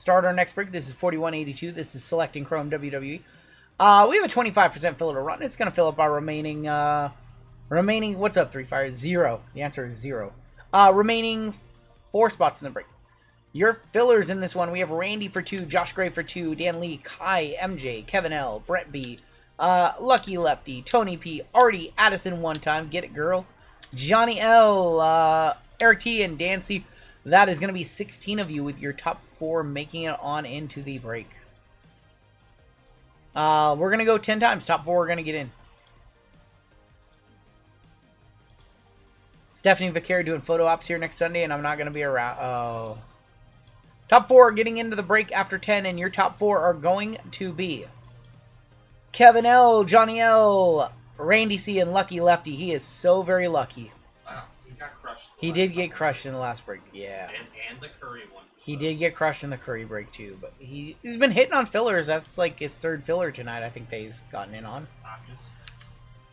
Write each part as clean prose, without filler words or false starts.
Start our next break. This is 4182. This is Select and Chrome WWE. We have a 25% filler to run. It's going to fill up our remaining, what's up, 3 Fire? 0. The answer is 0. Remaining 4 spots in the break. Your fillers in this one, we have Randy for 2, Josh Gray for 2, Dan Lee, Kai, MJ, Kevin L, Brett B, Lucky Lefty, Tony P, Artie, Addison one time, get it girl, Johnny L, Eric T, and Dan C. That is going to be 16 of you with your top 4 making it on into the break. We're going to go 10 times. Top 4 are going to get in. Stephanie Vaquer doing photo ops here next Sunday, and I'm not going to be around. Oh. Top 4 are getting into the break after 10, and your top 4 are going to be Kevin L, Johnny L, Randy C, and Lucky Lefty. He is so very lucky. Wow, he got crushed. He did get crushed in the last break, yeah. And the Curry one. He did get crushed in the Curry break, too. But he's been hitting on fillers. That's like his 3rd filler tonight, I think that he's gotten in on.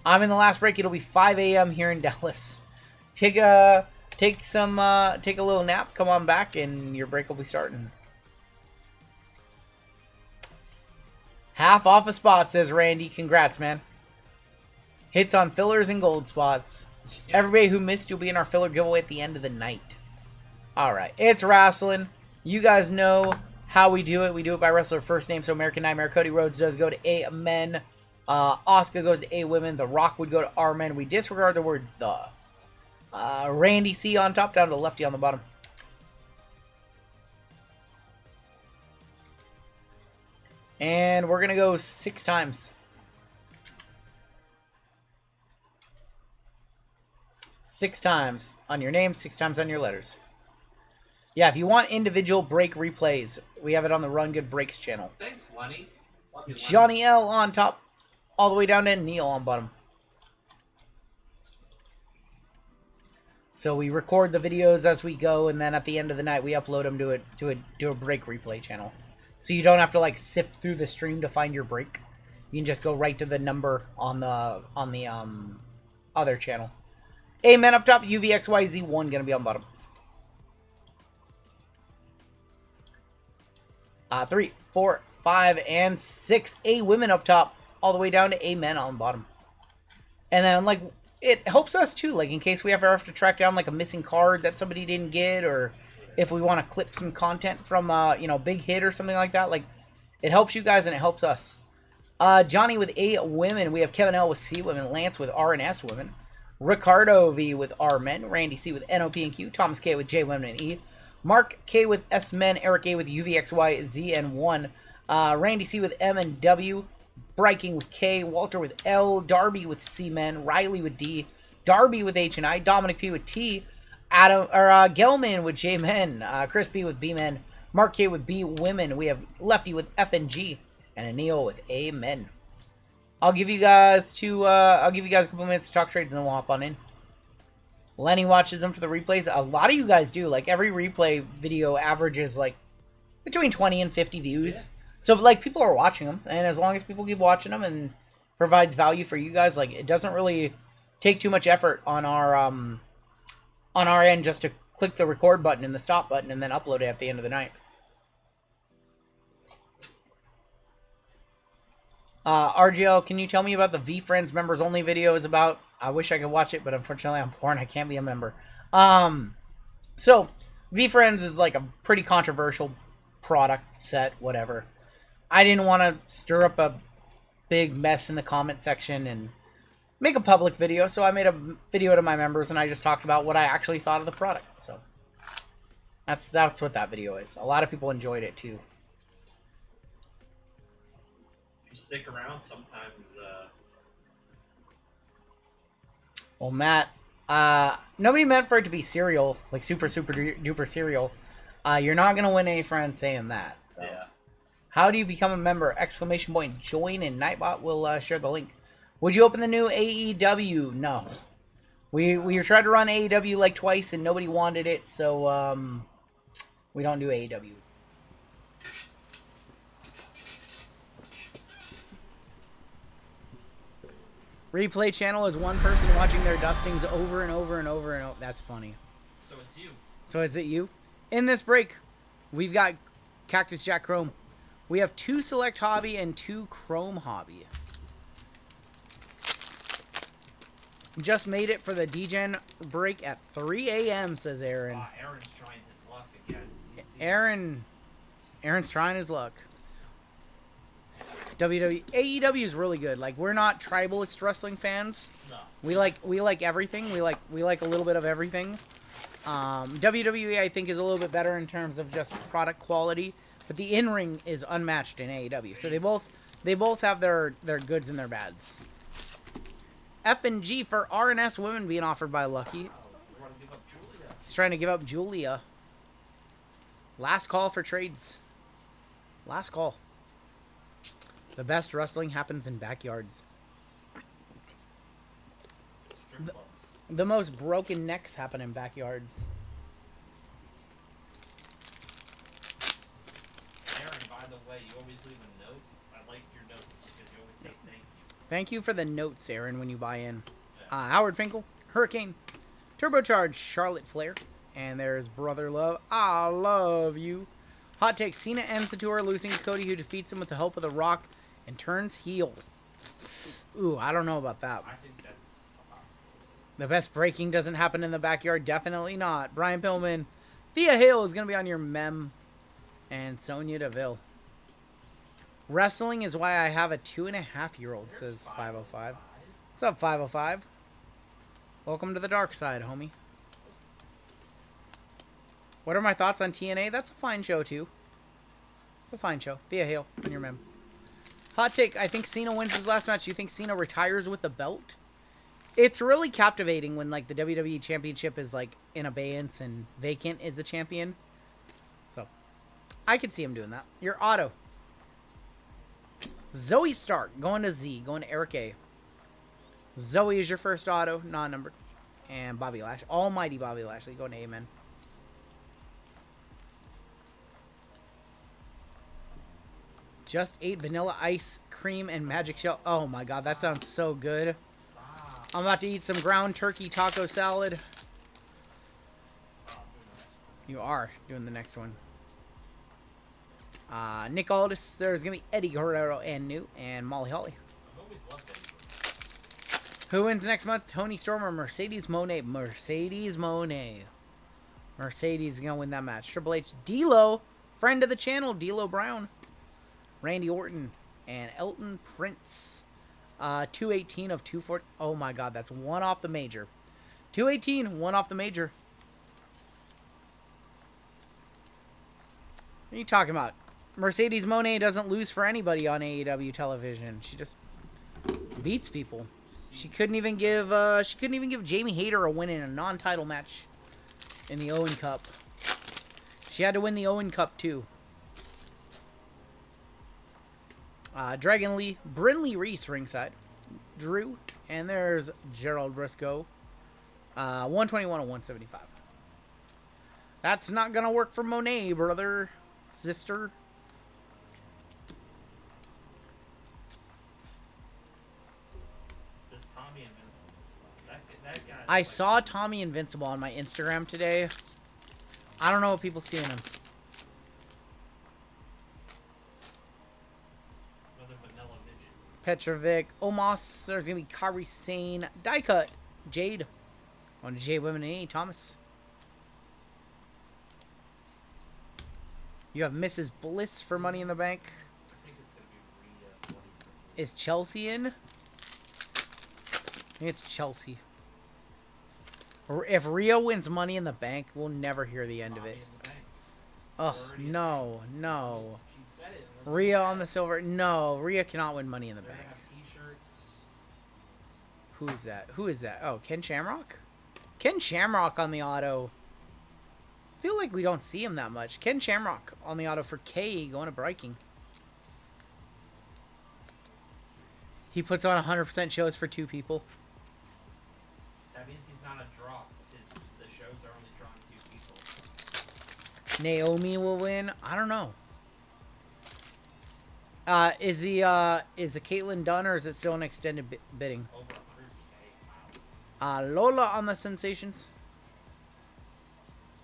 I'm in the last break. It'll be 5 a.m. here in Dallas. Take a little nap, come on back, and your break will be starting. Half off a spot, says Randy. Congrats, man. Hits on fillers and gold spots. Yeah. Everybody who missed, you'll be in our filler giveaway at the end of the night. Alright, it's wrestling. You guys know how we do it. We do it by wrestler first name. So American Nightmare Cody Rhodes does go to A men. Asuka goes to A women. The Rock would go to R men. We disregard the word the. Randy C on top, down to Lefty on the bottom. And we're going to go 6 times. 6 times on your name, 6 times on your letters. Yeah, if you want individual break replays, we have it on the Run Good Breaks channel. Thanks, Lenny. Love you, Lenny. Johnny L on top, all the way down to Neil on bottom. So we record the videos as we go, and then at the end of the night, we upload them to a break replay channel. So you don't have to like sift through the stream to find your break. You can just go right to the number on the other channel. Amen up top, UVXYZ1 gonna be on bottom. 3, 4, 5, and 6. A women up top, all the way down to Amen on bottom. And then like it helps us too, like in case we ever have to track down like a missing card that somebody didn't get, or if we want to clip some content from big hit or something like that. Like it helps you guys and it helps us. Johnny with A women. We have Kevin L with C women, Lance with R and S women, Ricardo V with R men, Randy C with NOP and Q, Thomas K with J women and E, Mark K with S men, Eric A with UVXY Z and 1, Randy C with M and W, Briking with K, Walter with L, Darby with C men, Riley with D, Darby with H and I, Dominic P with T, Gelman with J men, Chris B with B men, Mark K with B women. We have Lefty with F and G, and Anil with A men. I'll give you guys a couple minutes to talk trades, and then we'll hop on in. Lenny watches them for the replays. A lot of you guys do. Like every replay video averages like between 20 and 50 views. Yeah. So like people are watching them, and as long as people keep watching them and provides value for you guys, like it doesn't really take too much effort on our end just to click the record button and the stop button and then upload it at the end of the night. RGL, can you tell me about the V-Friends members only video is about? I wish I could watch it, but unfortunately I'm poor and I can't be a member. So V-Friends is like a pretty controversial product set, whatever. I didn't want to stir up a big mess in the comment section and make a public video, so I made a video to my members and I just talked about what I actually thought of the product. So that's what that video is. A lot of people enjoyed it too. If you stick around, sometimes. Well, Matt, nobody meant for it to be serial, like super duper serial. You're not gonna win any friends saying that. So. Yeah. How do you become a member? ! Join, and Nightbot will share the link. Would you open the new AEW? No. We tried to run AEW like twice and nobody wanted it, so we don't do AEW. Replay channel is one person watching their dustings over and over and over and over. That's funny. So it's you. So is it you? In this break, we've got Cactus Jack Chrome. We have 2 Select Hobby and 2 Chrome Hobby. Just made it for the DGen break at 3 a.m., says Aaron. Aaron's trying his luck again. Aaron's trying his luck. AEW is really good. Like, we're not tribalist wrestling fans. No. We like everything. We like a little bit of everything. WWE, I think, is a little bit better in terms of just product quality, but the in-ring is unmatched in AEW. So they both have their goods and their bads. F and G for RNS women being offered by Lucky. He's trying to give up Julia. Last call for trades. Last call. The best wrestling happens in backyards. The most broken necks happen in backyards. Aaron, by the way, you always leave a note. I like your notes because you always say thank you. Thank you for the notes, Aaron, when you buy in. Howard Finkel, Hurricane, Turbocharged, Charlotte Flair, and there's Brother Love. I love you. Hot take: Cena ends the tour losing to Cody, who defeats him with the help of The Rock and turns heel. Ooh, I don't know about that. I think that's a possibility. The best breaking doesn't happen in the backyard. Definitely not. Brian Pillman. Thea Hale is going to be on your mem. And Sonya Deville. Wrestling is why I have a 2.5-year-old, says 505. What's up, 505? Welcome to the dark side, homie. What are my thoughts on TNA? That's a fine show, too. It's a fine show. Thea Hale on your mem. Hot take: I think Cena wins his last match. You think Cena retires with the belt? It's really captivating when, like, the WWE Championship is, like, in abeyance and vacant is the champion. So, I could see him doing that. Your auto. Zoe Stark going to Z, going to Eric A. Zoe is your first auto, non-numbered. And Bobby Lashley, almighty Bobby Lashley, going to Amen. Just ate vanilla ice cream and magic shell. Oh my god, that sounds so good. I'm about to eat some ground turkey taco salad. You are doing the next one. Nick Aldis, there's going to be Eddie Guerrero and New, and Molly Holly. I've always loved Eddie. Who wins next month? Tony Storm or Mercedes Moné? Mercedes Moné. Mercedes is going to win that match. Triple H, D'Lo, friend of the channel, D'Lo Brown. Randy Orton and Elton Prince. 218 of 240. Oh my god, that's one off the major. 218, one off the major. What are you talking about? Mercedes Moné doesn't lose for anybody on AEW television. She just beats people. She couldn't even give Jamie Hayter a win in a non-title match in the Owen Cup. She had to win the Owen Cup too. Dragon Lee, Brinley Reese ringside. Drew, and there's Gerald Briscoe. 121 and 175. That's not gonna work for Monet, brother, sister. This Tommy Invincible stuff. That guy. I saw Tommy Invincible on my Instagram today. I don't know what people see in him. Petrovic, Omos, there's going to be Kari Sane, Die Cut, Jade, on Jade Women and A. Thomas. You have Mrs. Bliss for Money in the Bank. I think it's going to be Rhea. Is Chelsea in? I think it's Chelsea. If Rhea wins Money in the Bank, we'll never hear the end of it. Oh, no, no. Rhea on the silver. No, Rhea cannot win Money in the Bank. Who is that? Who is that? Oh, Ken Shamrock? Ken Shamrock on the auto. I feel like we don't see him that much. Ken Shamrock on the auto for K going to Breaking. He puts on 100% shows for 2 people. That means he's not a draw. The shows are only drawing 2 people. Naomi will win. I don't know. Is it Caitlyn done or is it still an extended bidding? Over 100K. Wow. Lola on the Sensations.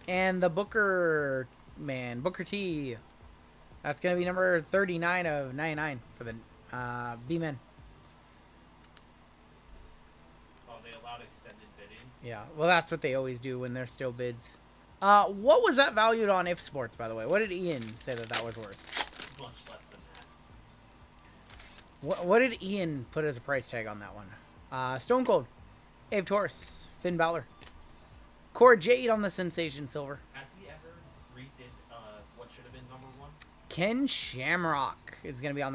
And the Booker man, Booker T. That's going to be number 39 of 99 for the B-Men. Oh, they allowed extended bidding. Yeah, well, that's what they always do when there's still bids. What was that valued on If Sports, by the way? What did Ian say that was worth? Much less than that. What did Ian put as a price tag on that one? Stone Cold, Abe Torres, Finn Balor, Cora Jade on the Sensation Silver. Has he ever redid what should have been number 1? Ken Shamrock is going to be on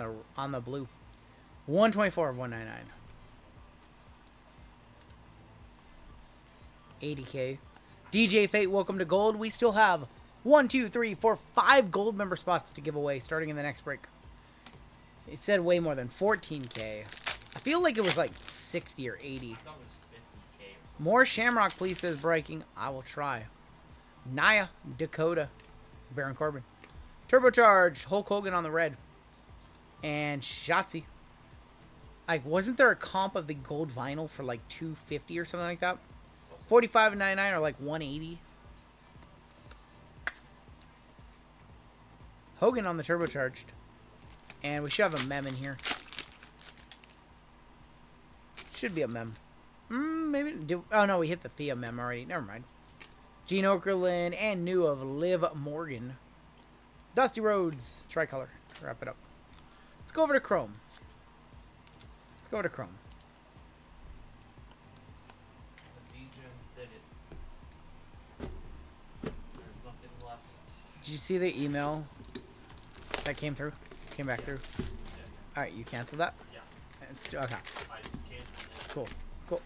the blue. 124 of 199. 80K. DJ Fate, welcome to Gold. We still have 1, 2, 3, 4, 5 gold member spots to give away starting in the next break. It said way more than 14K. I feel like it was like 60 or 80. I thought it was 50K. More Shamrock, please, says Breaking. I will try. Naya, Dakota, Baron Corbin. Turbocharged, Hulk Hogan on the red. And Shotzi. Like, wasn't there a comp of the gold vinyl for like 250 or something like that? 45.99 or like 180. Hogan on the turbocharged. And we should have a mem in here. Should be a mem. Maybe. Oh no, we hit the Thea mem already. Never mind. Gene Okerlund and new of Liv Morgan. Dusty Rhodes, tricolor. Wrap it up. Let's go over to Chrome. Let's go over to Chrome. Did you see the email that came through? Came back through? Yeah. Alright, you canceled that? Yeah. It's, okay. I canceled it. Cool. Cool.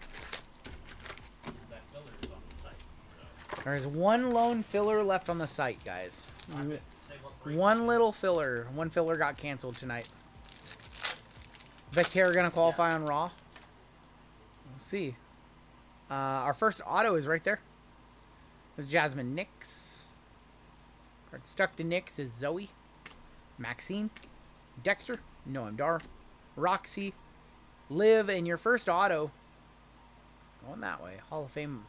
That filler is on the site. So. There's one lone filler left on the site, guys. Say what break One little filler. One filler got canceled tonight. Becky are going to qualify on Raw. Let's see. Our first auto is right there. There's Jasmine Nix. Card stuck to Nix is Zoe. Maxine. Dexter. Noam Dar. Roxy. Liv. And your first auto. Going that way. Hall of Fame.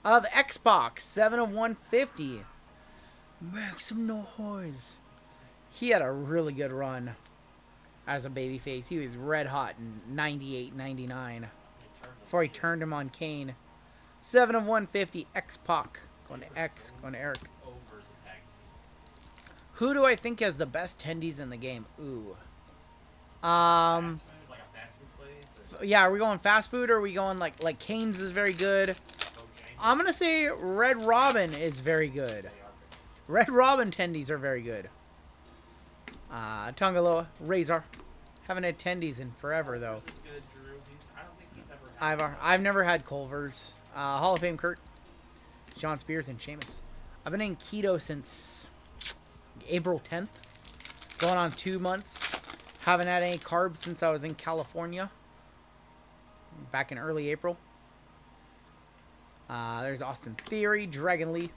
Of Xbox. 7 of 150. Make some noise. He had a really good run as a babyface. He was red hot in 98, 99. Before he turned him on Kane. 7 of 150. X-Pac. Going to X. Going to Eric. Who do I think has the best tendies in the game? Ooh. Fast food, like a fast food place? Or... Yeah, are we going fast food or are we going like Cane's is very good? I'm going to say Red Robin is very good. Red Robin tendies are very good. Tongaloa, Razor. Haven't had tendies in forever though. Good, Drew. I don't think he's ever had I've never had Culver's. Hall of Fame Kurt. John Spears and Sheamus. I've been in keto since April 10th. Going on 2 months. Haven't had any carbs since I was in California. Back in early April. There's Austin Theory, Dragon Lee.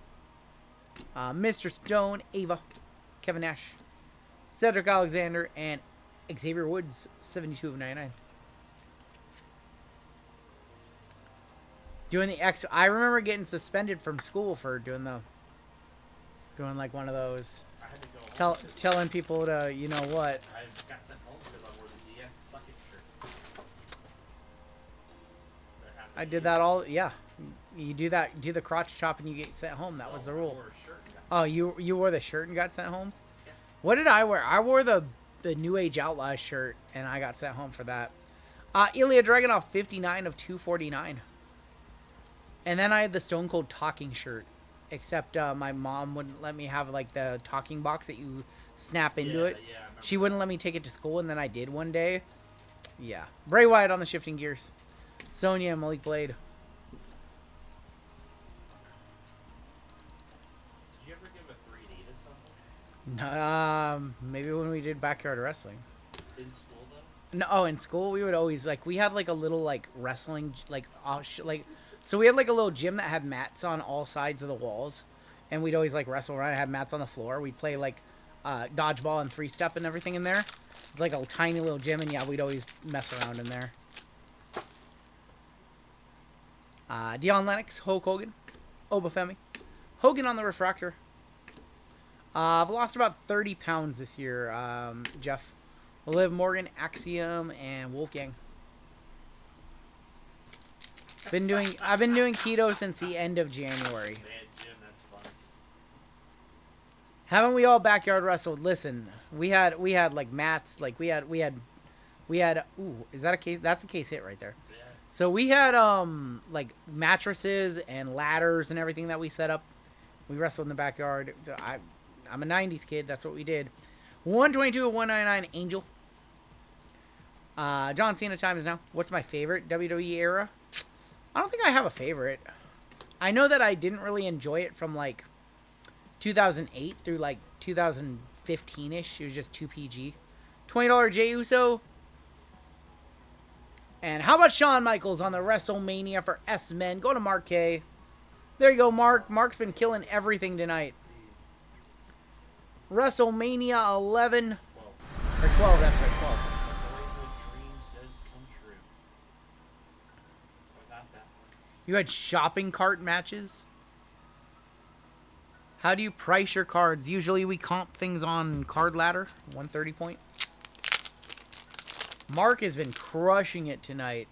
Mr. Stone, Ava. Kevin Nash. Cedric Alexander, and Xavier Woods, 72 of 99. Doing the X. I remember getting suspended from school for doing like one of those. I had to go home. Telling people to, you know what. I got sent home because I wore the DX Suck It shirt. I did that all. Yeah, you do that. Do the crotch chop and you get sent home. That was the rule. I wore a shirt and got Oh, you wore the shirt and got sent home. Yeah. What did I wear? I wore the New Age Outlaws shirt and I got sent home for that. Ilya Dragunov, 59 of 249. And then I had the Stone Cold Talking shirt. Except my mom wouldn't let me have like the talking box that you snap into it. Yeah, she wouldn't let me take it to school, and then I did one day. Yeah. Bray Wyatt on the shifting gears. Sonya and Malik Blade. Did you ever give a 3D to something? Maybe when we did backyard wrestling. In school though? No, in school we would always like we had like a little like wrestling so we had like a little gym that had mats on all sides of the walls, and we'd always like wrestle around and have mats on the floor. We'd play like dodgeball and 3-step and everything in there. It's like a tiny little gym, and yeah, we'd always mess around in there. Deion Lennox, Hulk Hogan, Obafemi, Hogan on the refractor. I've lost about 30 pounds this year, Jeff. Liv Morgan, Axiom, and Wolfgang. I've been doing keto since the end of January. Man, Jim, that's fun. Haven't we all backyard wrestled? Listen, we had like mats, like we had ooh, is that a case? That's a case hit right there. Yeah. So we had like mattresses and ladders and everything that we set up. We wrestled in the backyard. So I'm a 90s kid. That's what we did. 122 199 Angel. John Cena time is now. What's my favorite WWE era? I don't think I have a favorite. I know that I didn't really enjoy it from like 2008 through like 2015-ish. It was just 2 PG. $20 Jey Uso. And how about Shawn Michaels on the WrestleMania for S-Men? Go to Mark K. There you go, Mark. Mark's been killing everything tonight. WrestleMania 11. Or 12, that's right, 12. You had shopping cart matches? How do you price your cards? Usually we comp things on Card Ladder. 130 point. Mark has been crushing it tonight.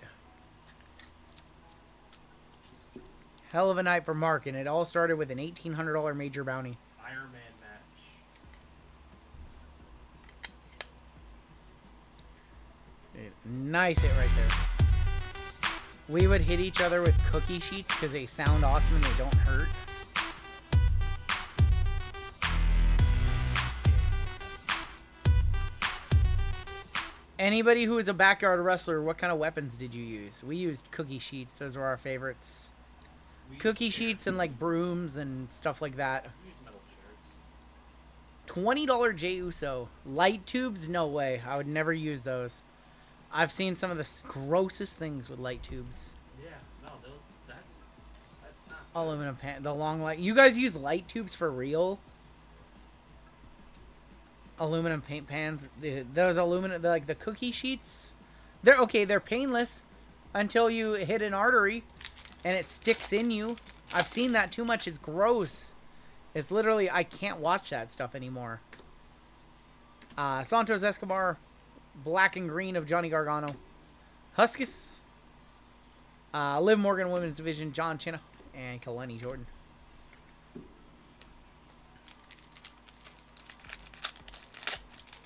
Hell of a night for Mark, and it all started with an $1,800 major bounty. Iron Man match. Nice hit right there. We would hit each other with cookie sheets because they sound awesome and they don't hurt. Anybody who is a backyard wrestler, what kind of weapons did you use? We used cookie sheets. Those were our favorites. Cookie sheets and like brooms and stuff like that. $20 Jey Uso. Light tubes? No way. I would never use those. I've seen some of the grossest things with light tubes. Yeah, no, that's not good. Aluminum pan, the long light. You guys use light tubes for real? Aluminum paint pans. Those aluminum, like the cookie sheets. They're okay. They're painless until you hit an artery and it sticks in you. I've seen that too much. It's gross. It's literally, I can't watch that stuff anymore. Santos Escobar. Black and green of Johnny Gargano. Huskus. Liv Morgan Women's Division. John Cena. And Kaleni Jordan.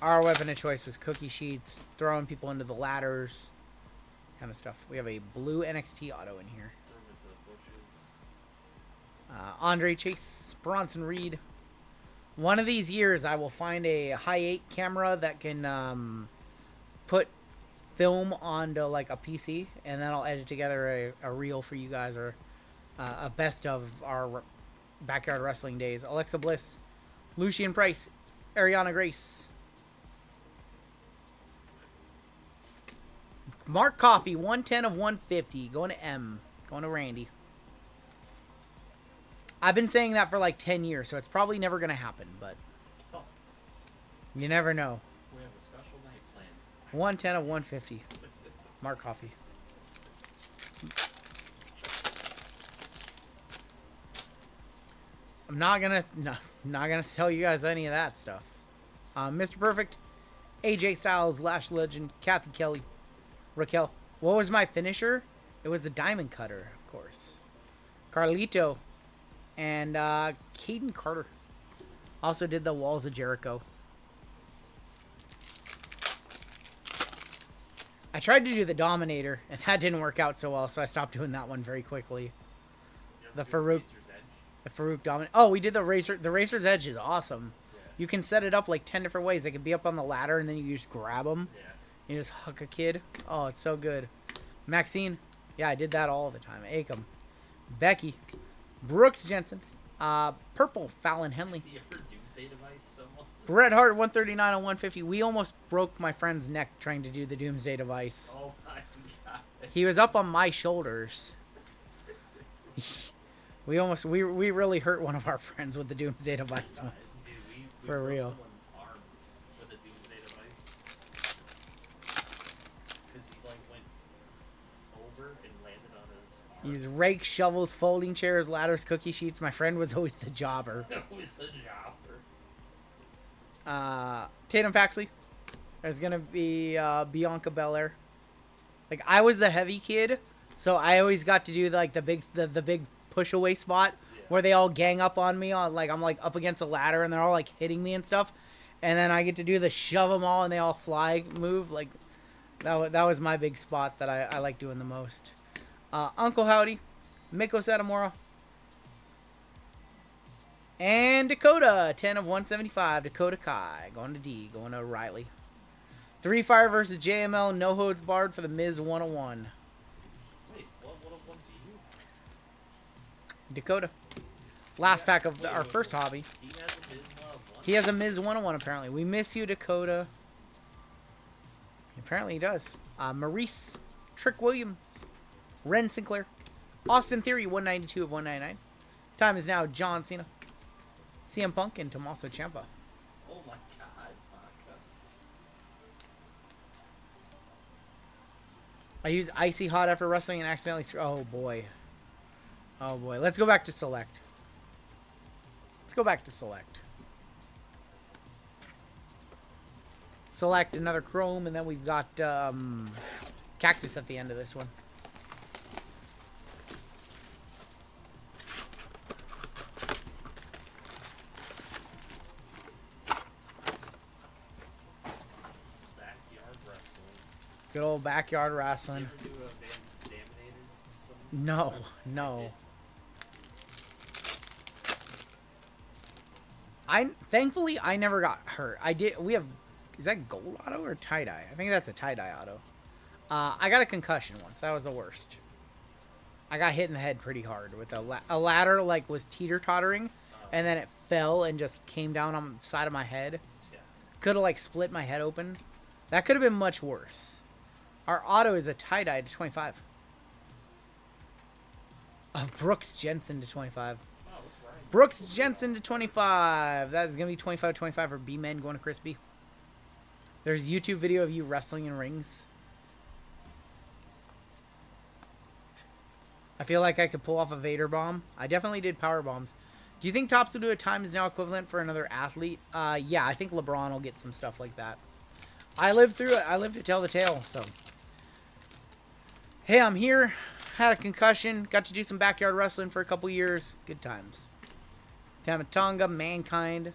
Our weapon of choice was cookie sheets. Throwing people into the ladders. Kind of stuff. We have a blue NXT auto in here. Andre Chase. Bronson Reed. One of these years I will find a high 8 camera that can put film onto like a PC, and then I'll edit together a reel for you guys, or a best of our backyard wrestling days. Alexa Bliss, Lucian Price, Ariana Grace, Mark Coffey, 110 of 150, going to M, going to Randy. I've been saying that for like 10 years, so it's probably never going to happen, but you never know. 110 of 150. Mark Coffey. I'm not gonna tell you guys any of that stuff. Mr. Perfect, AJ Styles, Lash Legend, Kathy Kelly, Raquel. What was my finisher? It was the Diamond Cutter, of course. Carlito and Caden Carter. Also did the Walls of Jericho. I tried to do the Dominator, and that didn't work out so well, so I stopped doing that one very quickly. The Farouk Dominator. Oh, we did the Razor. The Razor's Edge is awesome. Yeah. You can set it up like 10 different ways. It can be up on the ladder, and then you just grab them. Yeah. You just hook a kid. Oh, it's so good. Maxine. Yeah, I did that all the time. Akam. Becky. Brooks Jensen. Purple Fallon Henley. Bret Hart, 139 on 150. We almost broke my friend's neck trying to do the Doomsday Device. Oh my god. He was up on my shoulders. We really hurt one of our friends with the Doomsday Device once. Dude, we for real. Arm with a Doomsday Device. Because he like went over and landed on his arm. Use rake, shovels, folding chairs, ladders, cookie sheets. My friend was always the jobber. Always the jobber. Tatum Paxley. There's gonna be Bianca Belair. Like I was the heavy kid, so I always got to do like the big push away spot where they all gang up on me on like I'm like up against a ladder and they're all like hitting me and stuff, and then I get to do the shove them all and they all fly move. Like that was my big spot that I like doing the most. Uncle Howdy, Miko Satomura, and Dakota 10 of 175. Dakota Kai going to D, going to Riley. 3 Fire versus JML, no holds barred for the Miz 101. Wait, what do you? Dakota. Last pack of our first hobby. He has a Miz 101? He has a Miz 101 apparently. We miss you, Dakota. Apparently he does. Maurice, Trick Williams, Ren Sinclair, Austin Theory 192 of 199. Time is now John Cena, CM Punk, and Tommaso Ciampa. Oh my god. I used Icy Hot after wrestling and accidentally threw... Oh, boy. Oh, boy. Let's go back to Select. Let's go back to Select. Select another Chrome, and then we've got Cactus at the end of this one. Good old backyard wrestling. Did you ever do a Daminator? No, no. Thankfully I never got hurt. We have, is that gold auto or tie-dye? I think that's a tie-dye auto. I got a concussion once. That was the worst. I got hit in the head pretty hard with a ladder, like was teeter-tottering, and then it fell and just came down on the side of my head. Yeah. Could have like split my head open. That could have been much worse. Our auto is a tie-dye to 25. Brooks Jensen to 25. Oh, what's right? Brooks Jensen to 25. That is going to be 25-25 for B-Men going to Chris B. There's a YouTube video of you wrestling in rings. I feel like I could pull off a Vader bomb. I definitely did power bombs. Do you think Tops will do a time is now equivalent for another athlete? Yeah, I think LeBron will get some stuff like that. I lived through it. I lived to tell the tale, so... Hey, I'm here. Had a concussion. Got to do some backyard wrestling for a couple years. Good times. Tamatonga, Mankind.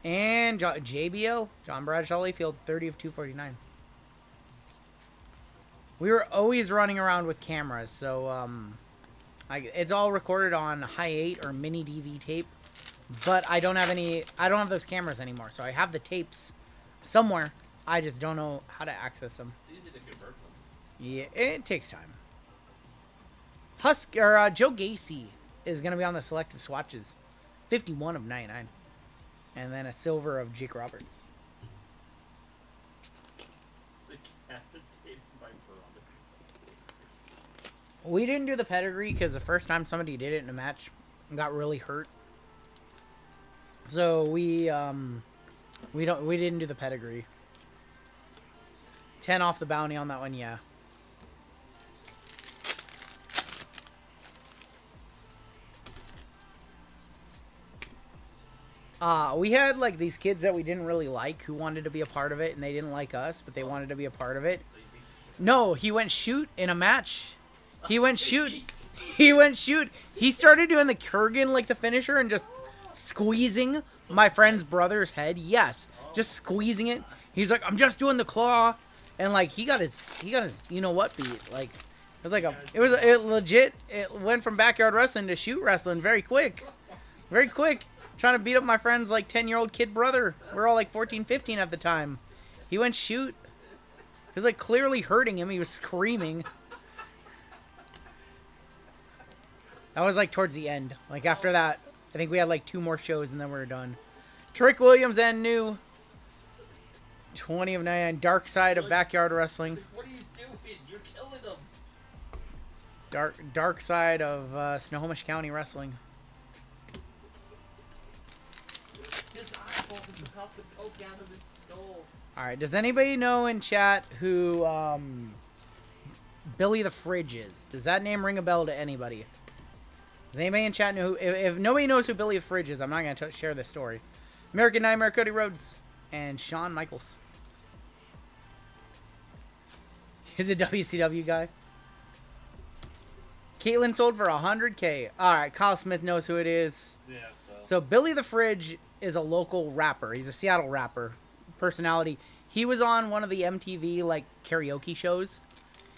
And JBL. John Bradshaw Layfield, 30 of 249. We were always running around with cameras, so it's all recorded on high 8 or mini DV tape. But I don't have those cameras anymore, so I have the tapes somewhere. I just don't know how to access them. It's easy to convert them. Yeah, it takes time. Joe Gacy is going to be on the selective swatches. 51 of 99. And then a silver of Jake Roberts. We didn't do the pedigree because the first time somebody did it in a match got really hurt. So we didn't do the pedigree. 10 off the bounty on that one, yeah. We had like these kids that we didn't really like who wanted to be a part of it, and they didn't like us, but they wanted to be a part of it. No, he went shoot in a match. He went shoot. He went shoot. He started doing the Kurgan, like the finisher, and just squeezing my friend's brother's head. Yes, just squeezing it. He's like, I'm just doing the claw, and like he got his you know what beat. Like it was legit. It went from backyard wrestling to shoot wrestling very quick, very quick. Trying to beat up my friend's like 10-year-old kid brother. We're all like 14, 15 at the time. He went shoot. It was like clearly hurting him. He was screaming. That was like towards the end. Like after that, I think we had like 2 more shows and then we were done. Trick Williams and New. 20 of 99. Dark side of backyard wrestling. What are you doing? You're killing them. Dark side of Snohomish County wrestling. His eyeball is about to poke out of his skull. Alright, does anybody know in chat who Billy the Fridge is? Does that name ring a bell to anybody? Does anybody in chat know who... If nobody knows who Billy the Fridge is, I'm not going to share this story. American Nightmare Cody Rhodes and Shawn Michaels. He's a WCW guy. Caitlyn sold for $100K. All right, Kyle Smith knows who it is. Yeah, So Billy the Fridge is a local rapper. He's a Seattle rapper personality. He was on one of the MTV like karaoke shows.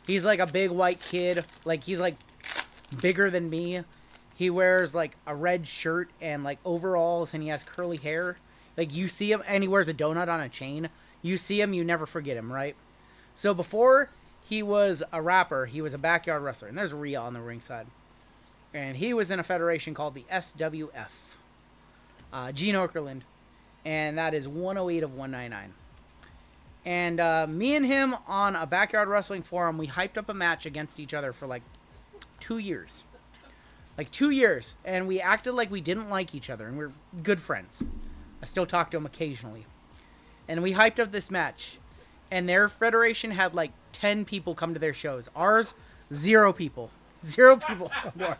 He's like a big white kid. Like he's like bigger than me. He wears like a red shirt and like overalls, and he has curly hair. Like you see him, and he wears a donut on a chain. You see him, you never forget him, right? So before he was a rapper, he was a backyard wrestler. And there's Rhea on the ringside. And he was in a federation called the SWF. Gene Okerlund. And that is 108 of 199. And me and him on a backyard wrestling forum, we hyped up a match against each other for like 2 years. Like 2 years. And we acted like we didn't like each other. And we're good friends. I still talk to him occasionally. And we hyped up this match. And their federation had like 10 people come to their shows. Ours, 0 people. 0 people come to our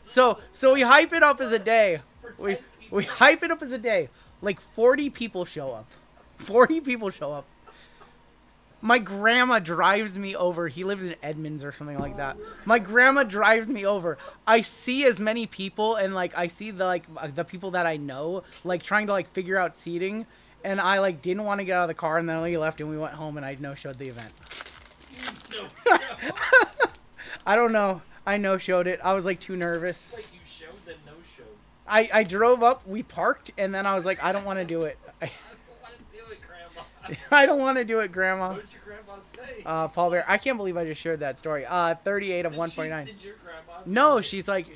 shows. So we hype it up as a day. We hype it up as a day. Like 40 people show up. 40 people show up. My grandma drives me over. He lives in Edmonds or something like that. My grandma drives me over. I see as many people, and like I see the people that I know like trying to like figure out seating, and I like didn't want to get out of the car, and then we left and we went home, and I no-showed the event. I don't know. I no-showed it. I was like too nervous. Wait, you showed the no-show? I drove up, we parked, and then I was like, I don't want to do it. I don't want to do it, Grandma. I don't want to do it, Grandma. What did your grandma say? Paul Bear. I can't believe I just shared that story. 38 of 149. Did your grandma? No, she's like,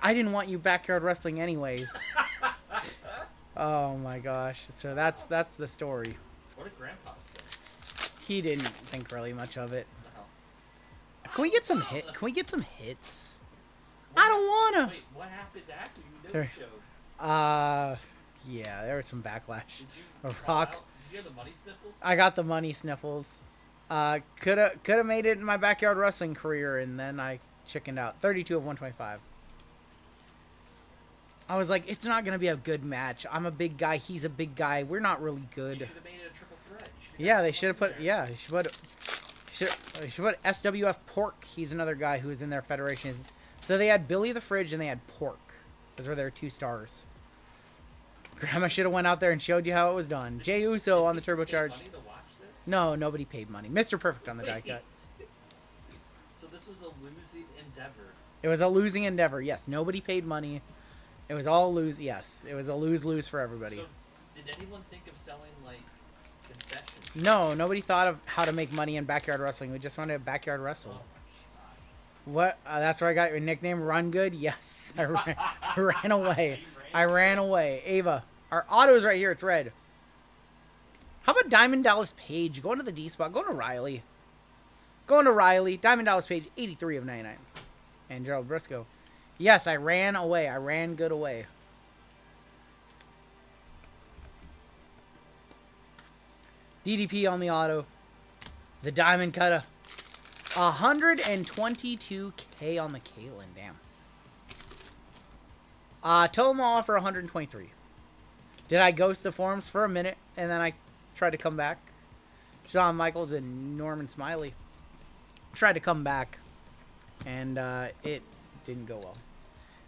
I didn't want you backyard wrestling anyways. Oh my gosh. So that's the story. What did Grandpa say? He didn't think really much of it. No. Can we get some hits? I don't wanna. Wait, what happened after you no-showed? Yeah, there was some backlash. Did A you rock. Did you have the money sniffles? I got the money sniffles. Coulda made it in my backyard wrestling career, and then I chickened out. 32 of 125. I was like, it's not gonna be a good match. I'm a big guy. He's a big guy. We're not really good. You should have made it a triple threat. Yeah, they should have put. Yeah, they should put SWF Pork. He's another guy who's in their federation. So they had Billy the Fridge and they had Pork. Those were their 2 stars. Grandma should have went out there and showed you how it was done. Jey Uso on the turbocharged. Money to watch this? No, nobody paid money. Mr. Perfect on the die cut. So this was a losing endeavor. It was a losing endeavor. Yes, nobody paid money. It was all lose. Yes, it was a lose-lose for everybody. So did anyone think of selling like concessions? No, nobody thought of how to make money in backyard wrestling. We just wanted to backyard wrestle. Oh my God. What? That's where I got your nickname, Run Good? Yes. I ran away. I ran away. Ava. Our auto's right here. It's red. How about Diamond Dallas Page? Going to the D spot. Going to Riley. Diamond Dallas Page, 83 of 99. And Gerald Briscoe. Yes, I ran away. I ran good away. DDP on the auto. The Diamond Cutter. 122K on the Caitlyn. Damn. Total offer 123. Did I ghost the forums for a minute and then I tried to come back? Shawn Michaels and Norman Smiley tried to come back and it didn't go well.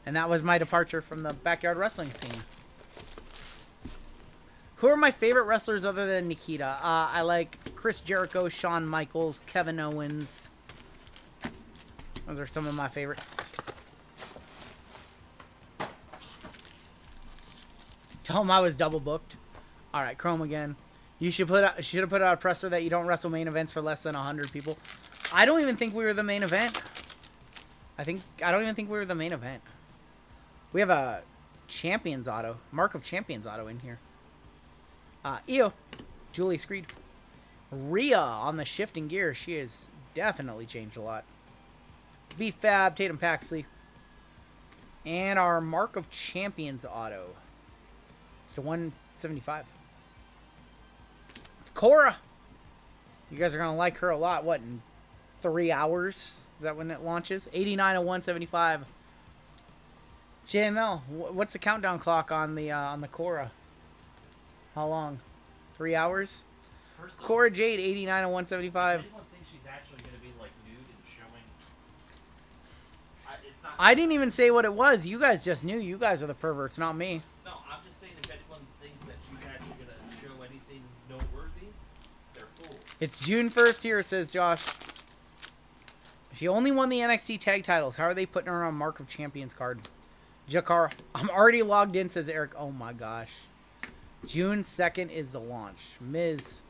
And that was my departure from the backyard wrestling scene. Who are my favorite wrestlers other than Nikita? I like Chris Jericho, Shawn Michaels, Kevin Owens. Those are some of my favorites. Tell him I was double booked. All right, Chrome again. You should have put out a presser that you don't wrestle main events for less than 100 people. I don't even think we were the main event. I don't even think we were the main event. We have a Champions auto, Mark of Champions auto in here. Io, Julie Screed, Rhea on the shifting gear. She has definitely changed a lot. B Fab, Tatum Paxley, and our Mark of Champions auto. It's to 175. It's Cora. You guys are gonna like her a lot. What, in 3 hours? Is that when it launches? 89 of 175. JML, what's the countdown clock on the Cora? How long? 3 hours? First off, Cora Jade, 89 and if 175. anyone thinks she's actually going to be like nude and showing, it's not. I didn't even say what it was. You guys just knew. You guys are the perverts, not me. No, I'm just saying if anyone thinks that she's actually going to show anything noteworthy, they're fools. It's June 1st here, says Josh. She only won the NXT tag titles. How are they putting her on Mark of Champions card? Jakara. I'm already logged in, says Eric. Oh my gosh. June 2nd is the launch. Miz,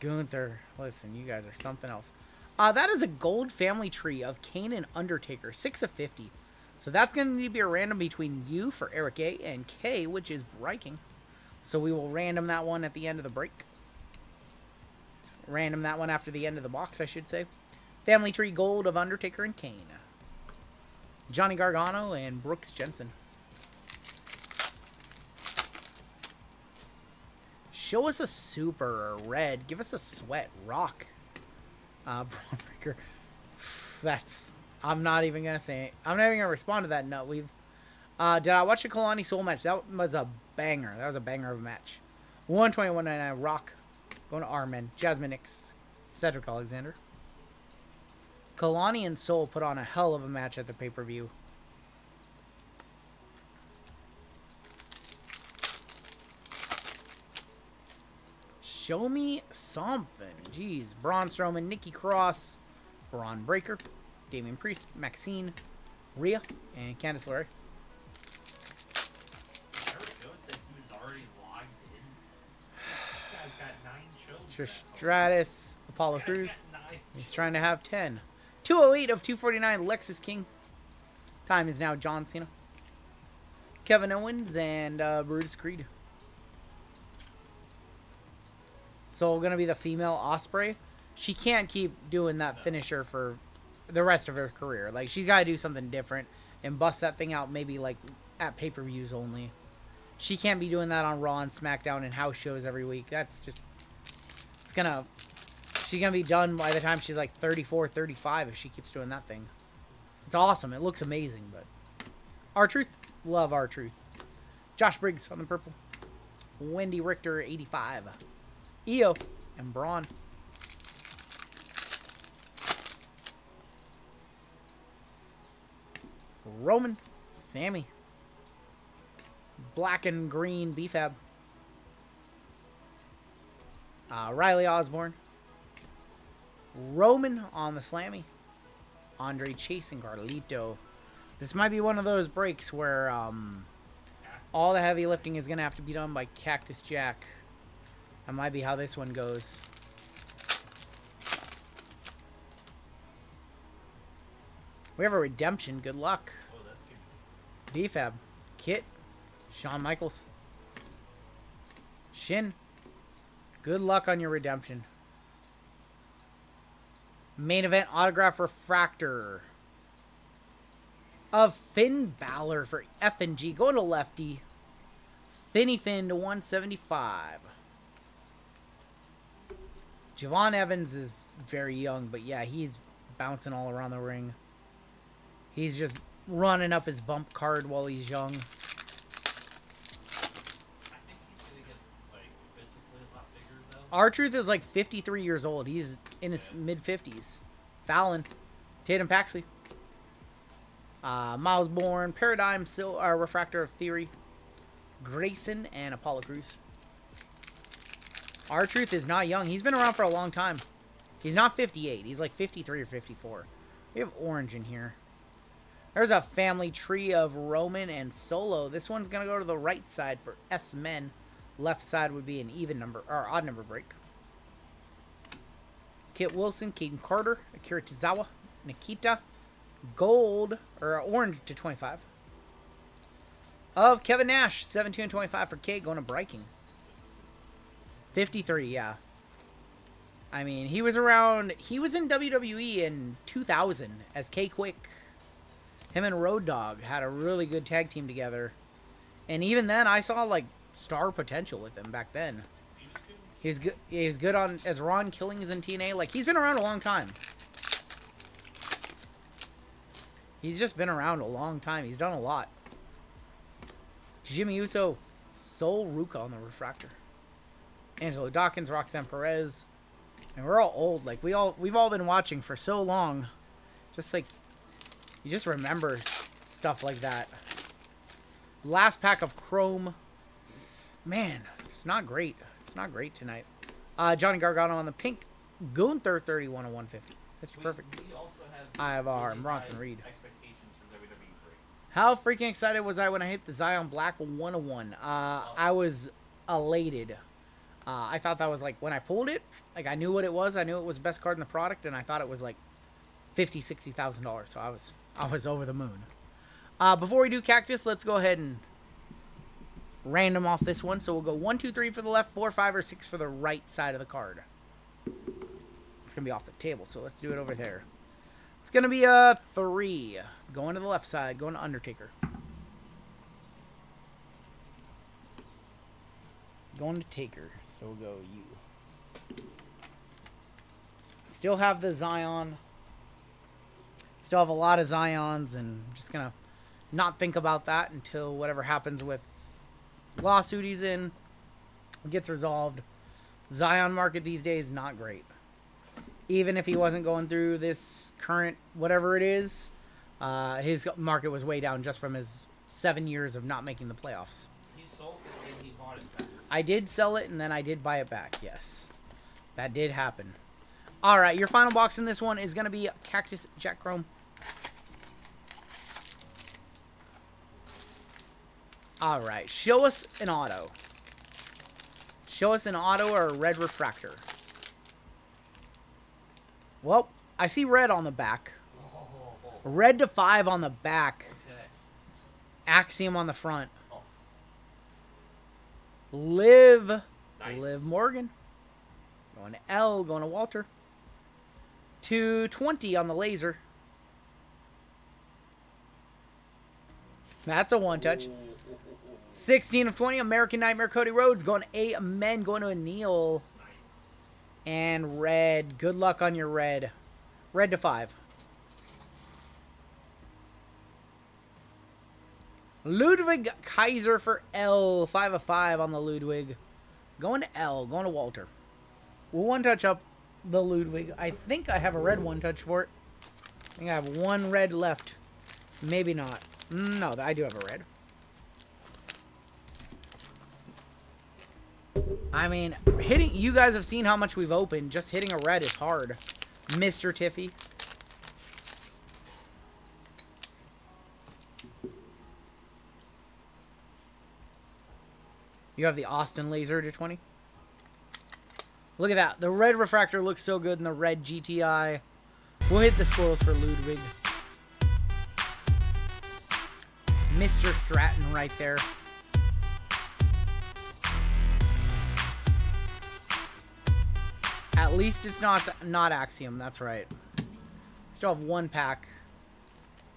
Gunther. Listen, you guys are something else. That is a gold family tree of Kane and Undertaker. 6 of 50. So that's going to need to be a random between you for Eric A and K, which is breaking. So we will random that one at the end of the break. Random that one after the end of the box, I should say. Family tree gold of Undertaker and Kane. Johnny Gargano and Brooks Jensen. Show us a super red. Give us a sweat. Rock. Braun Breaker. That's... I'm not even going to say it. I'm not even going to respond to that. No, we've... did I watch the Kalani Soul match? That was a banger. That was a banger of a match. 121.99. Rock. Going to Armin. Jasmine Nix. Cedric Alexander. Kalani and Soul put on a hell of a match at the pay-per-view. Show me something. Jeez. Braun Strowman, Nikki Cross, Braun Breaker, Damian Priest, Maxine, Rhea, and Candice LeRae. There it goes. That he was already logged in. This guy's got 9 children. Trish Stratus, Apollo This guy's Crews. got 9 He's trying to have 10. 208 of 249, Lexus King. Time is now John Cena. Kevin Owens and Brutus Creed. So going to be the female Osprey. She can't keep doing that finisher for the rest of her career. Like, she's got to do something different and bust that thing out maybe like at pay-per-views only. She can't be doing that on Raw and SmackDown and house shows every week. That's just... It's going to... She's going to be done by the time she's like 34, 35 if she keeps doing that thing. It's awesome. It looks amazing, but... R-Truth. Love R-Truth. Josh Briggs on the purple. Wendy Richter, 85. Io and Braun. Roman. Sammy. Black and green BFAB. Riley Osborne. Roman on the Slammy. Andre Chase and Carlito. This might be one of those breaks where all the heavy lifting is going to have to be done by Cactus Jack. That might be how this one goes. We have a redemption. Good luck. Oh, that's good. DFAB. Kit. Shawn Michaels. Shin. Good luck on your redemption. Main event autograph refractor of Finn Balor for F&G. Going to lefty. Finny Finn to 175. Javon Evans is very young, but yeah, he's bouncing all around the ring. He's just running up his bump card while he's young. I think he's going to get, like, physically a lot bigger, though. R-Truth is like 53 years old. He's in his mid-50s. Fallon. Tatum Paxley. Miles Bourne. Paradigm Refractor of Theory. Grayson and Apollo Crews. R-Truth is not young. He's been around for a long time. He's not 58. He's like 53 or 54. We have orange in here. There's a family tree of Roman and Solo. This one's going to go to the right side for S-Men. Left side would be an even number, or odd number break. Kit Wilson, Caden Carter, Akira Tozawa, Nikita, gold, or orange to 25. Of Kevin Nash, 17 and 25 for K, going to breaking. 53, yeah. I mean, he was around... He was in WWE in 2000 as K-Quick. Him and Road Dogg had a really good tag team together. And even then, I saw, like, star potential with him back then. He's good. He's good on... As Ron Killings in TNA. Like, he's been around a long time. He's just been around a long time. He's done a lot. Jimmy Uso. Sol Ruka on the refractor. Angelo Dawkins, Roxanne Perez. And we're all old. Like, we've all been watching for so long. Just like, you just remember stuff like that. Last pack of Chrome. Man, it's not great. It's not great tonight. Johnny Gargano on the pink. Gunther 31 of 150. Mr. Perfect. We also have I have really Bronson high Reed. expectations for WWE breaks. How freaking excited was I when I hit the Zion Black 101? I was elated. I thought that was like, when I pulled it, like I knew what it was. I knew it was the best card in the product, and I thought it was like $50,000, $60,000. So I was over the moon. Before we do Cactus, let's go ahead and random off this one. So we'll go 1, 2, 3 for the left, 4, 5, or 6 for the right side of the card. It's gonna be off the table, so let's do it over there. It's gonna be a 3. Going to the left side, going to Undertaker. Going to Taker, so we'll go you. Still have the Zion. Still have a lot of Zions, and I'm just gonna not think about that until whatever happens with lawsuit he's in gets resolved. Zion market these days, not great. Even if he wasn't going through this current whatever it is, his market was way down just from his 7 years of not making the playoffs. He sold it and he bought it back. I did sell it, and then I did buy it back, yes. That did happen. Alright, your final box in this one is going to be Cactus Jack Chrome. Alright, show us an auto. Show us an auto or a red refractor. Well, I see red on the back. Red to 5 on the back. Okay. Axiom on the front. Oh. Liv. Nice. Liv Morgan. Going to L. Going to Walter. 220 on the laser. That's a one-touch. 16 of 20. American Nightmare Cody Rhodes. Going to Amen. Going to a Neil. Nice. And red. Good luck on your red. Red to 5. Ludwig Kaiser for L. 5 of 5 on the Ludwig. Going to L. Going to Walter. We'll one-touch up the Ludwig. I think I have a red one-touch for it. I think I have one red left. Maybe not. No, I do have a red. I mean, hitting. You guys have seen how much we've opened. Just hitting a red is hard. Mr. Tiffy. You have the Austin laser to 20. Look at that. The red refractor looks so good in the red GTI. We'll hit the squirrels for Ludwig. Mr. Stratton right there. At least it's not Axiom. That's right. Still have one pack.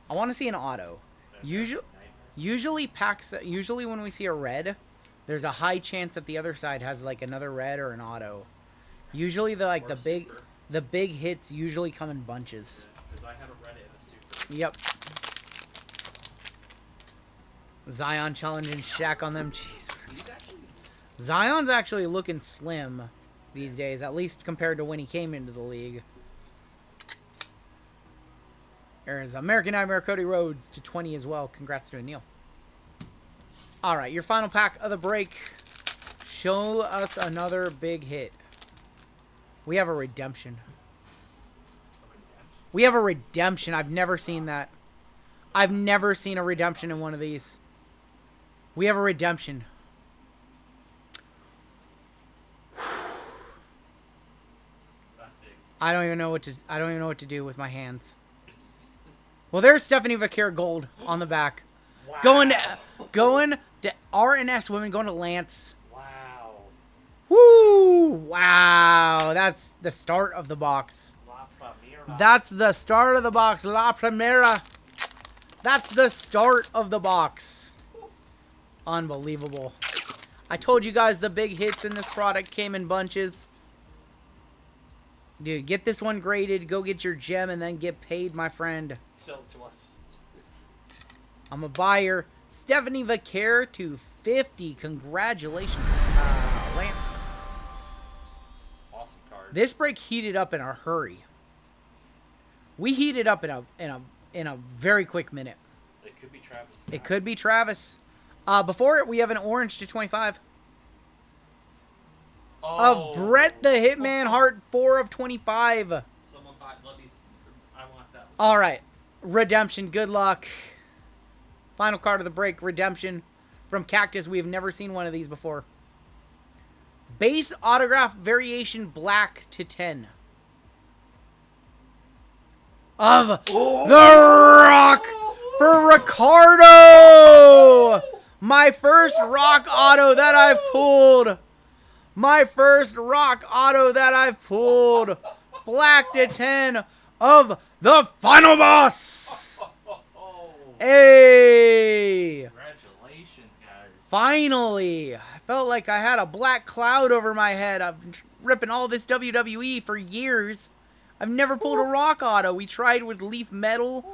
I want to see an auto. Usually when we see a red, there's a high chance that the other side has like another red or an auto. Usually the big hits usually come in bunches. Because I had a red and a super. Yep. Zion challenging Shaq on them. Jeez. Zion's actually looking slim these days, at least compared to when he came into the league. There's American Nightmare Cody Rhodes to 20 as well. Congrats to Neil. All right, your final pack of the break. Show us another big hit. We have a redemption. We have a redemption. I've never seen that. I've never seen a redemption in one of these. We have a redemption. I don't even know what to do with my hands. Well, there's Stephanie Vaquer Gold on the back. Wow. Going to R&S Women, going to Lance. Wow. Woo! Wow. That's the start of the box. La Primera. That's the start of the box. La Primera. That's the start of the box. Unbelievable. I told you guys the big hits in this product came in bunches. Dude, get this one graded, go get your gem, and then get paid, my friend. Sell it to us. I'm a buyer. Stephanie Vaquer to 50. Congratulations, Lance. This break heated up in a hurry. We heated up in a very quick minute. It could be Travis. It could be Travis. Before it, we have an orange to 25 of Brett the Hitman Hart, 4 of 25. Someone buy Lubby's. I want that one. All right, redemption. Good luck. Final card of the break, redemption from Cactus. We have never seen one of these before. Base autograph variation black to 10 of The Rock for Ricardo. My first Rock auto that I've pulled. My first Rock auto that I've pulled. Black to 10 of the Final Boss. Hey. Congratulations, guys. Finally. I felt like I had a black cloud over my head. I've been ripping all this WWE for years. I've never pulled a Rock auto. We tried with Leaf Metal.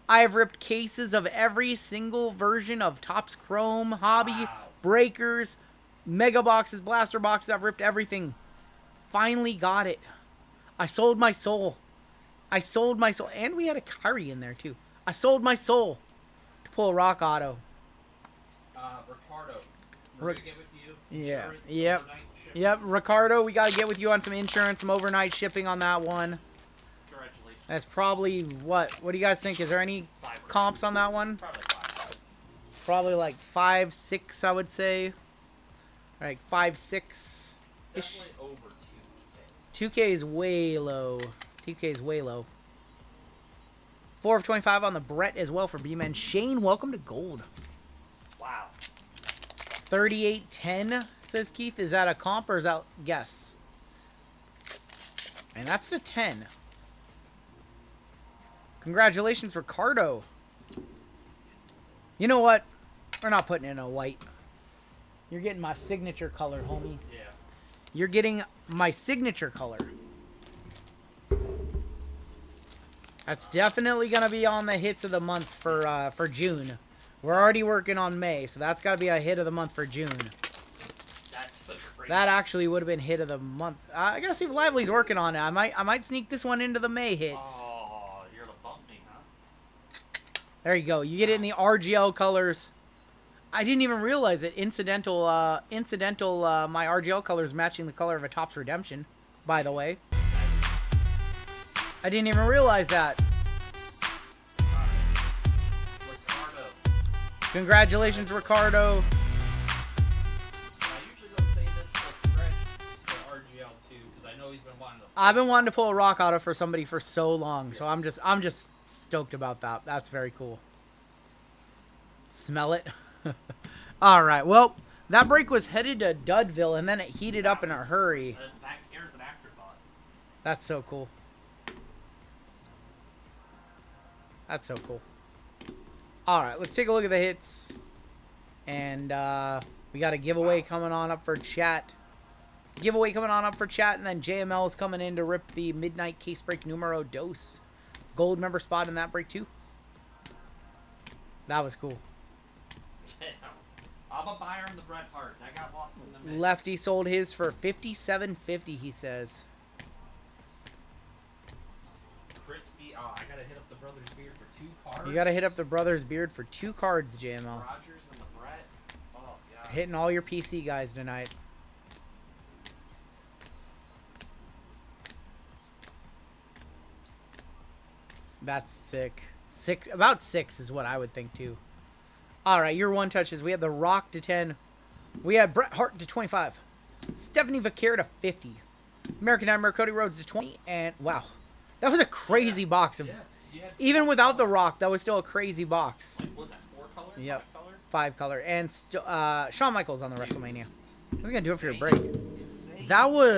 I've ripped cases of every single version of Topps Chrome, Hobby, Breakers, Mega Boxes, Blaster Boxes. I've ripped everything. Finally got it. I sold my soul. I sold my soul. And we had a Kyrie in there, too. I sold my soul to pull a Rock auto. Ricardo. We're gonna get with you. Yeah. Insurance, Yep. overnight shipping. Yep. Ricardo, we got to get with you on some insurance, some overnight shipping on that one. Congratulations. That's probably what? What do you guys think? Is there any 5 comps on that one? Probably 5. Probably like 5, 6, I would say. Like 5, 6 ish. Definitely over 2K is way low. 2K is way low. 4 of 25 on the Brett as well for B-Man. Shane, welcome to gold. Wow. 3810 says Keith. Is that a comp or is that guess? And that's the 10. Congratulations, Ricardo. You know what? We're not putting in a white. You're getting my signature color, homie. Yeah. You're getting my signature color. That's definitely going to be on the hits of the month for June. We're already working on May, so that's got to be a hit of the month for June. That's the crazy. That actually would have been hit of the month. I got to see if Lively's working on it. I might sneak this one into the May hits. Oh, you're gonna bump me, huh? There you go. You get it in the RGL colors. I didn't even realize it. Incidental, my RGL colors matching the color of a Topps Redemption, by the way. I didn't even realize that. Ricardo. Congratulations, Ricardo. I usually don't say this with Fred for RGL too, because I know he's been wanting to. I've been wanting to pull a Rock auto for somebody for so long, so I'm just stoked about that. That's very cool. Smell it. All right. Well, that break was headed to Dudville, and then it heated up in a hurry. Here's an afterthought. That's so cool. That's so cool. All right, let's take a look at the hits. And we got a giveaway coming on up for chat. Giveaway coming on up for chat, and then JML is coming in to rip the Midnight Case Break Numero Dos. Gold member spot in that break, too. That was cool. Damn. I'm a buyer in the Bret Hart. I got lost in the mix. Lefty sold his for $57.50, he says. Crispy. Oh, I gotta hit up the Brothers Beard for 2 cards. You got to hit up the Brothers Beard for 2 cards, JML. Rogers and the Bret. Oh, yeah. Hitting all your PC guys tonight. That's sick. About 6 is what I would think, too. All right, your one touches. We had The Rock to 10. We had Bret Hart to 25. Stephanie Vaquer to 50. American Nightmare Cody Rhodes to 20. And, wow. That was a crazy box. Of, even without The Rock, that was still a crazy box. Like, was that 4 color? Yep. 5 color? 5 color. And Shawn Michaels on the WrestleMania. I was going to do it for your break. Insane. That was...